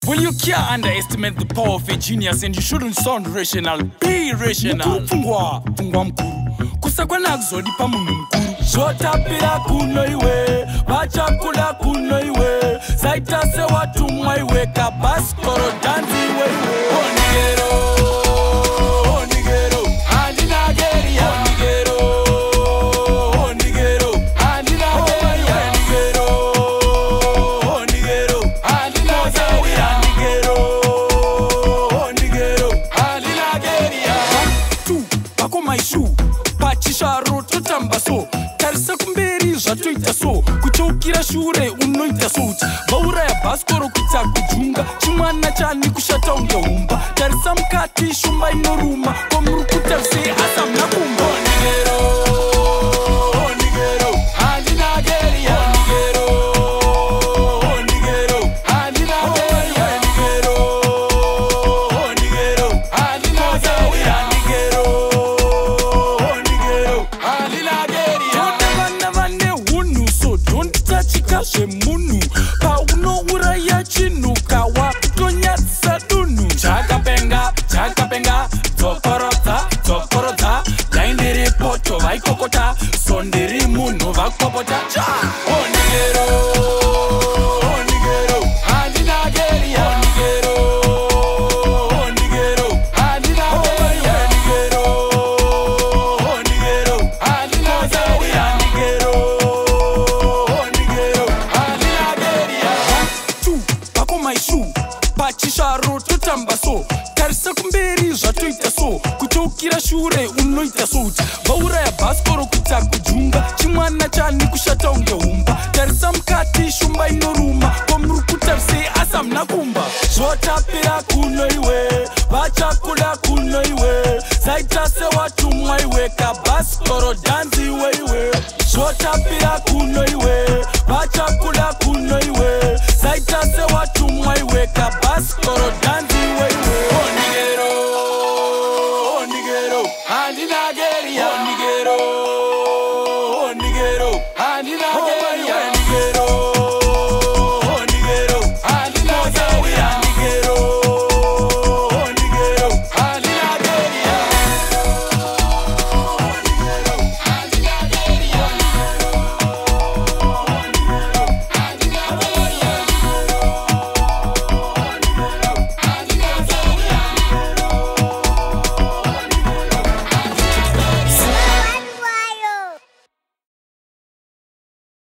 Well, you can't underestimate the power of a genius, and you shouldn't sound rational. Be rational. Fungwa mkuru kusakwana kuzodi pamunhu mkuru zvotapira kuno iwe vachakula kuno iwe zaita sewatumwa iwe kabhasikoro dhanzi iwe Ndikerewo handinageri Ndikerewo handinageri Ndikerewo handinazawira Ndikerewo handinageri tu bako maishu pachisharo totamba so tarisa kumberi zvatoita so kuchokira shure unoita so vauraya bhasikoro kuita kujunga chimwana chani kushata unge humba tarisa mukati shumba inoruma komuri kutarisei asa muna kumba Ndikerewo handinageri Ndikerewo handinageri Ndikerewo handinazawira zvemunhu paunouraya chinhu kawa kutonyadzisa dunhu chakapenga dzokorodza daindiripo tovaikokota sondiri munhu vakopota Ndikerewo handinageri Ndikerewo handinageri Ndikerewo handinazawira pachisharo totamba so tarisa kumberi zvatoita so kuchokira shure unoita so vauraya bhasikoro kuita kujunga chimwana chani kushata unge humba tarisa mukati shumba inoruma komuri kutarisei asa muna kumba zvotapira kuno iwe vachakula kuno iwe zaita sewatumwa iwe kabhasikoro dhanzi iwe zvotapira kuno iwe vachakula kuno iwe